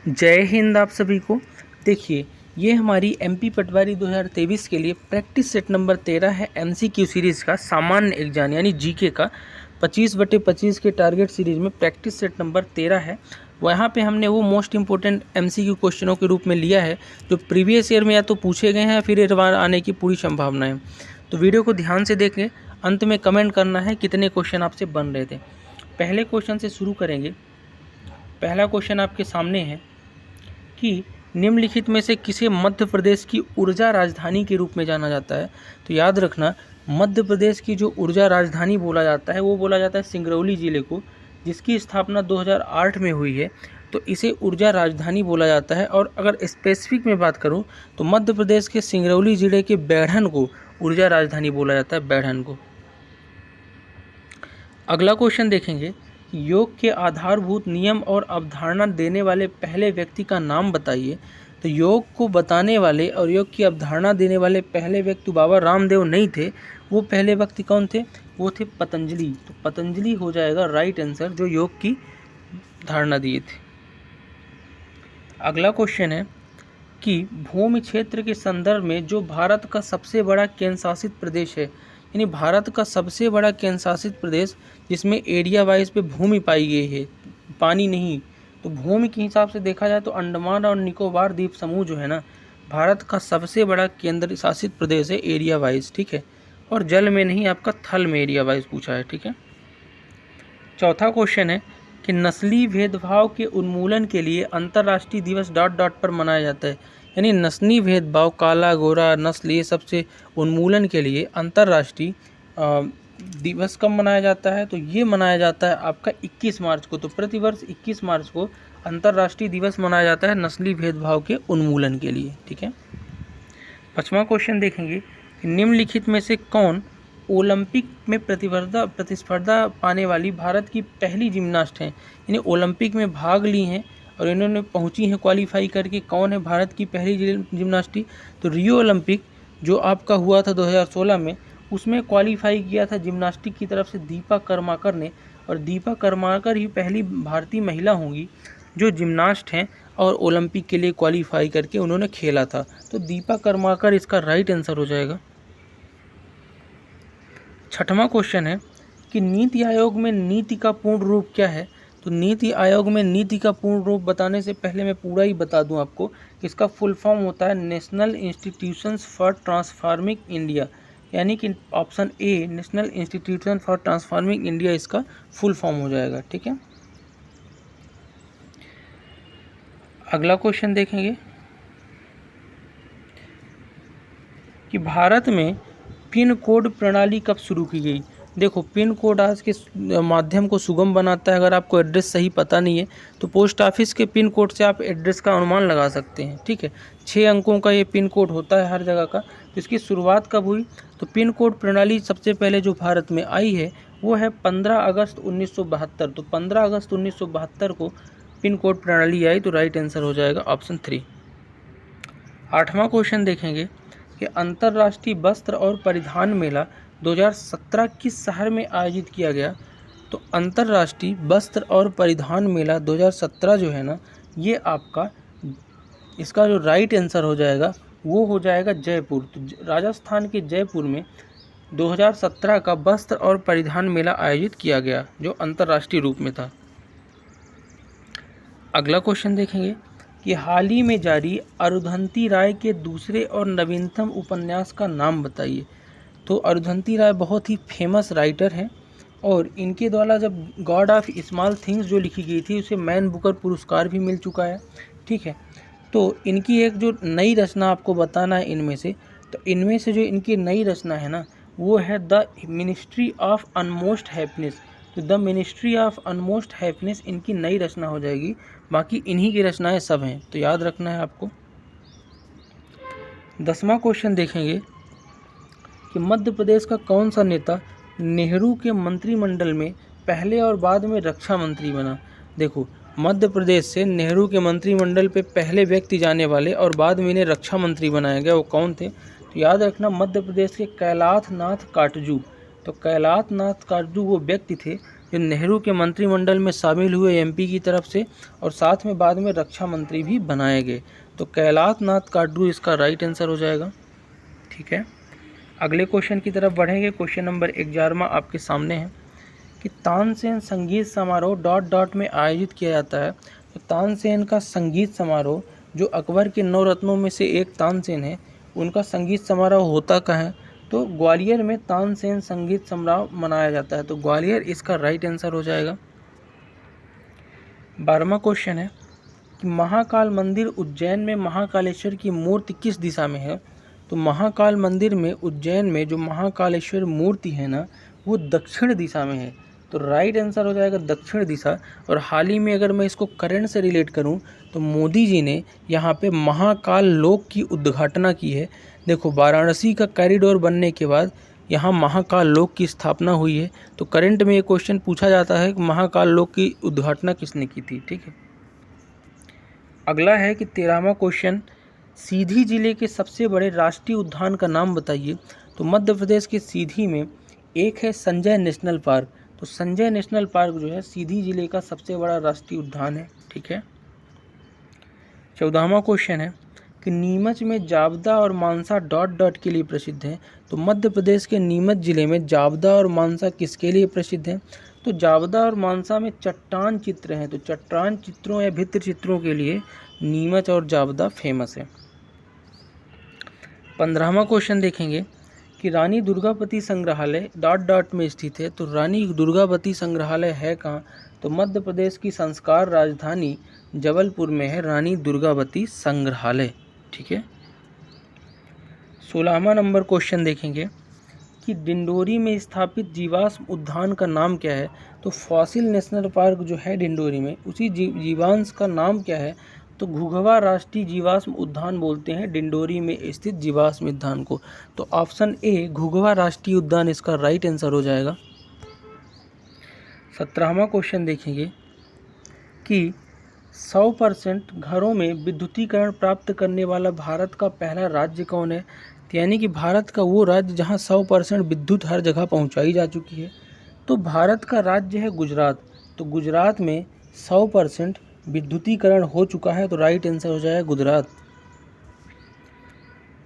जय हिंद आप सभी को। देखिए, ये हमारी एमपी पटवारी 2023 के लिए प्रैक्टिस सेट नंबर 13 है। एमसीक्यू सीरीज़ का सामान्य एग्जाम यानी जीके का 25/25 के टारगेट सीरीज में प्रैक्टिस सेट नंबर 13 है। वहाँ पे हमने वो मोस्ट इंपॉर्टेंट एमसीक्यू क्वेश्चनों के रूप में लिया है जो प्रीवियस ईयर में या तो पूछे गए हैं फिर इस बार आने की पूरी संभावना है। तो वीडियो को ध्यान से देखें, अंत में कमेंट करना है कितने क्वेश्चन आपसे बन रहे थे। पहले क्वेश्चन से शुरू करेंगे। पहला क्वेश्चन आपके सामने है कि निम्नलिखित में से किसे मध्य प्रदेश की ऊर्जा राजधानी के रूप में जाना जाता है। तो याद रखना, मध्य प्रदेश की जो ऊर्जा राजधानी बोला जाता है वो बोला जाता है सिंगरौली ज़िले को, जिसकी स्थापना 2008 में हुई है। तो इसे ऊर्जा राजधानी बोला जाता है। और अगर स्पेसिफिक में बात करूं तो मध्य प्रदेश के सिंगरौली ज़िले के बैढ़न को ऊर्जा राजधानी बोला जाता है, बैढ़न को। अगला क्वेश्चन देखेंगे, योग के आधारभूत नियम और अवधारणा देने वाले पहले व्यक्ति का नाम बताइए। तो योग को बताने वाले और योग की अवधारणा देने वाले पहले व्यक्ति बाबा रामदेव नहीं थे। वो पहले व्यक्ति कौन थे? वो थे पतंजलि। तो पतंजलि हो जाएगा राइट आंसर, जो योग की धारणा दिए थे। अगला क्वेश्चन है कि भूमि क्षेत्र के संदर्भ में जो भारत का सबसे बड़ा केंद्र शासित प्रदेश है, यानी भारत का सबसे बड़ा केंद्र शासित प्रदेश जिसमें एरिया वाइज पे भूमि पाई गई है, पानी नहीं। तो भूमि के हिसाब से देखा जाए तो अंडमान और निकोबार द्वीप समूह जो है ना, भारत का सबसे बड़ा केंद्र शासित प्रदेश है एरिया वाइज, ठीक है। और जल में नहीं, आपका थल में एरिया वाइज पूछा है, ठीक है। चौथा क्वेश्चन है कि नस्ली भेदभाव के उन्मूलन के लिए अंतर्राष्ट्रीय दिवस ... पर मनाया जाता है। यानी नस्ली भेदभाव, काला गोरा नस्ल, ये सबसे उन्मूलन के लिए अंतर्राष्ट्रीय दिवस कब मनाया जाता है? तो ये मनाया जाता है आपका 21 मार्च को। तो प्रतिवर्ष 21 मार्च को अंतर्राष्ट्रीय दिवस मनाया जाता है नस्ली भेदभाव के उन्मूलन के लिए, ठीक है। 5वां क्वेश्चन देखेंगे कि निम्नलिखित में से कौन ओलंपिक में प्रतिस्पर्धा पाने वाली भारत की पहली जिम्नास्ट हैं। यानी ओलंपिक में भाग ली हैं और इन्होंने पहुंची हैं क्वालिफाई करके। कौन है भारत की पहली जिम्नास्टी? तो रियो ओलंपिक जो आपका हुआ था 2016 में, उसमें क्वालिफाई किया था जिम्नास्टिक की तरफ से दीपा कर्माकर ने। और दीपा कर्माकर ही पहली भारतीय महिला होंगी जो जिम्नास्ट हैं और ओलंपिक के लिए क्वालिफाई करके उन्होंने खेला था। तो दीपा कर्माकर इसका राइट आंसर हो जाएगा। 6वां क्वेश्चन है कि नीति आयोग में नीति का पूर्ण रूप क्या है। तो नीति आयोग में नीति का पूर्ण रूप बताने से पहले मैं पूरा ही बता दूं आपको कि इसका फुल फॉर्म होता है national institutions for transforming India. यानी कि option A national institution for transforming India इसका फुल फॉर्म हो जाएगा, ठीक है। अगला क्वेश्चन देखेंगे कि भारत में पिन कोड प्रणाली कब शुरू की गई। देखो, पिन कोड आज के माध्यम को सुगम बनाता है। अगर आपको एड्रेस सही पता नहीं है तो पोस्ट ऑफिस के पिन कोड से आप एड्रेस का अनुमान लगा सकते हैं, ठीक है। 6 अंकों का ये पिन कोड होता है हर जगह का। तो इसकी शुरुआत कब हुई? तो पिन कोड प्रणाली सबसे पहले जो भारत में आई है वो है 15 अगस्त 1972। तो 15 अगस्त 1972 को पिन कोड प्रणाली आई। तो राइट आंसर हो जाएगा ऑप्शन 3। 8वां क्वेश्चन देखेंगे कि अंतर्राष्ट्रीय वस्त्र और परिधान मेला 2017 किस शहर में आयोजित किया गया। तो अंतर्राष्ट्रीय वस्त्र और परिधान मेला 2017 जो है ना, ये आपका इसका जो राइट आंसर हो जाएगा वो हो जाएगा जयपुर। तो राजस्थान के जयपुर में 2017 का वस्त्र और परिधान मेला आयोजित किया गया जो अंतर्राष्ट्रीय रूप में था। अगला क्वेश्चन देखेंगे कि हाल ही में जारी अरुंधति राय के दूसरे और नवीनतम उपन्यास का नाम बताइए। तो अरुंधति राय बहुत ही फेमस राइटर हैं और इनके द्वारा जब गॉड ऑफ स्मॉल थिंग्स जो लिखी गई थी उसे मैन बुकर पुरस्कार भी मिल चुका है, ठीक है। तो इनकी एक जो नई रचना आपको बताना है इनमें से, तो इनमें से जो इनकी नई रचना है ना वो है द मिनिस्ट्री ऑफ अनमोस्ट हैप्पीनेस। तो द मिनिस्ट्री ऑफ अनमोस्ट हैप्पीनेस इनकी नई रचना हो जाएगी। बाकी इन्हीं की रचनाएं सब हैं, तो याद रखना है आपको। 10वां क्वेश्चन देखेंगे कि मध्य प्रदेश का कौन सा नेता नेहरू के मंत्रिमंडल में पहले और बाद में रक्षा मंत्री बना। देखो, मध्य प्रदेश से नेहरू के मंत्रिमंडल पे पहले व्यक्ति जाने वाले और बाद में इन्हें रक्षा मंत्री बनाया गया, वो कौन थे? तो याद रखना, मध्य प्रदेश के कैलाश नाथ काटजू। तो कैलाश नाथ काटजू वो व्यक्ति थे जो नेहरू के मंत्रिमंडल में शामिल हुए एमपी की तरफ से, और साथ में बाद में रक्षा मंत्री भी बनाए गए। तो कैलाश नाथ काटरू इसका राइट आंसर हो जाएगा। ठीक है, अगले क्वेश्चन की तरफ बढ़ेंगे। क्वेश्चन नंबर 11 आपके सामने है कि तानसेन संगीत समारोह डॉट डॉट में आयोजित किया जाता है। तो तानसेन का संगीत समारोह, जो अकबर के 9 रत्नों में से एक तानसेन है, उनका संगीत समारोह होता कहाँ है? तो ग्वालियर में तानसेन संगीत समारोह मनाया जाता है। तो ग्वालियर इसका राइट आंसर हो जाएगा। 12वां क्वेश्चन है कि महाकाल मंदिर उज्जैन में महाकालेश्वर की मूर्ति किस दिशा में है? तो महाकाल मंदिर में उज्जैन में जो महाकालेश्वर मूर्ति है ना, वो दक्षिण दिशा में है। तो राइट आंसर हो जाएगा दक्षिण दिशा। और हाल ही में अगर मैं इसको करंट से रिलेट करूं तो मोदी जी ने यहाँ पे महाकाल लोक की उद्घाटना की है। देखो, वाराणसी का कॉरिडोर बनने के बाद यहाँ महाकाल लोक की स्थापना हुई है। तो करंट में ये क्वेश्चन पूछा जाता है कि महाकाल लोक की उद्घाटना किसने की थी। ठीक है, अगला है कि 13वां क्वेश्चन, सीधी जिले के सबसे बड़े राष्ट्रीय उद्यान का नाम बताइए। तो मध्य प्रदेश के सीधी में एक है संजय नेशनल पार्क। तो संजय नेशनल पार्क जो है सीधी जिले का सबसे बड़ा राष्ट्रीय उद्यान है। ठीक है, 14वां क्वेश्चन है कि नीमच में जाबदा और मानसा डॉट डॉट के लिए प्रसिद्ध है। तो मध्य प्रदेश के नीमच जिले में जाबदा और मानसा किसके लिए प्रसिद्ध है? तो जाबदा और मानसा में चट्टान चित्र हैं। तो चट्टान चित्रों या भित्ति चित्रों के लिए नीमच और जाबदा फेमस है। 15वां क्वेश्चन देखेंगे कि रानी दुर्गावती संग्रहालय डॉट डॉट में स्थित है। तो रानी दुर्गावती संग्रहालय है कहाँ? तो मध्य प्रदेश की संस्कार राजधानी जबलपुर में है रानी दुर्गावती संग्रहालय। ठीक है, 16वां नंबर क्वेश्चन देखेंगे कि डिंडोरी में स्थापित जीवाश्म उद्यान का नाम क्या है? तो फॉसिल नेशनल पार्क जो है डिंडोरी में, उसी जीवांश का नाम क्या है? तो घुघवा राष्ट्रीय जीवाश्म उद्यान बोलते हैं डिंडोरी में स्थित जीवाश्म उद्यान को। तो ऑप्शन ए घुघवा राष्ट्रीय उद्यान इसका राइट आंसर हो जाएगा। 17वां क्वेश्चन देखेंगे कि 100% घरों में विद्युतीकरण प्राप्त करने वाला भारत का पहला राज्य कौन है? यानी कि भारत का वो राज्य जहां 100% विद्युत हर जगह पहुंचाई जा चुकी है। तो भारत का राज्य है गुजरात। तो गुजरात में 100% विद्युतीकरण हो चुका है। तो राइट आंसर हो जाएगा गुजरात।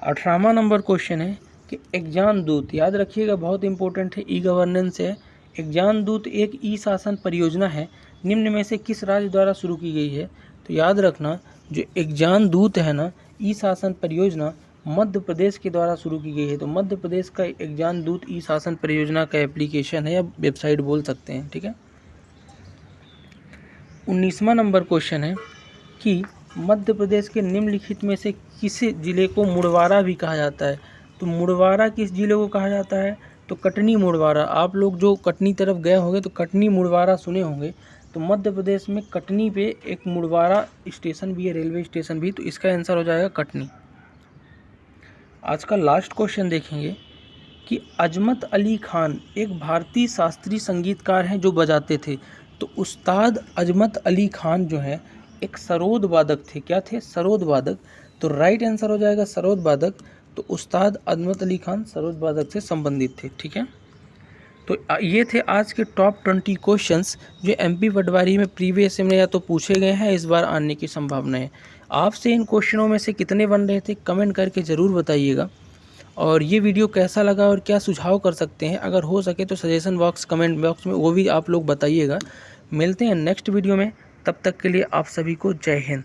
18वां नंबर क्वेश्चन है कि एग्जाम दूत, याद रखिएगा बहुत इंपॉर्टेंट है, ई गवर्नेंस है। एग्जाम दूत एक ई शासन परियोजना है, निम्न में से किस राज्य द्वारा शुरू की गई है? तो याद रखना, जो एग्जाम दूत है ना, ई शासन परियोजना मध्य प्रदेश के द्वारा शुरू की गई है। तो मध्य प्रदेश का एग्जाम दूत ई शासन परियोजना का एप्लीकेशन है या वेबसाइट बोल सकते हैं। ठीक है, 19वां नंबर क्वेश्चन है कि मध्य प्रदेश के निम्नलिखित में से किस जिले को मुड़वारा भी कहा जाता है? तो मुड़वारा किस जिले को कहा जाता है? तो कटनी मुड़वारा। आप लोग जो कटनी तरफ गए होंगे तो कटनी मुड़वारा सुने होंगे। तो मध्य प्रदेश में कटनी पे एक मुड़वारा स्टेशन भी है, रेलवे स्टेशन भी। तो इसका आंसर हो जाएगा कटनी। आज का लास्ट क्वेश्चन देखेंगे कि अजमत अली खान एक भारतीय शास्त्रीय संगीतकार हैं जो बजाते थे। तो उस्ताद अजमत अली खान जो है एक सरोद वादक थे। क्या थे? सरोद वादक। तो राइट आंसर हो जाएगा सरोद वादक। तो उस्ताद अजमत अली खान सरोद वादक से संबंधित थे। ठीक है, तो ये थे आज के टॉप 20 क्वेश्चंस जो एमपी पटवारी में प्रीवियस में या तो पूछे गए हैं, इस बार आने की संभावना है। आपसे इन क्वेश्चनों में से कितने बन रहे थे कमेंट करके ज़रूर बताइएगा। और ये वीडियो कैसा लगा और क्या सुझाव कर सकते हैं, अगर हो सके तो सजेशन बॉक्स कमेंट बॉक्स में वो भी आप लोग बताइएगा। मिलते हैं नेक्स्ट वीडियो में, तब तक के लिए आप सभी को जय हिंद।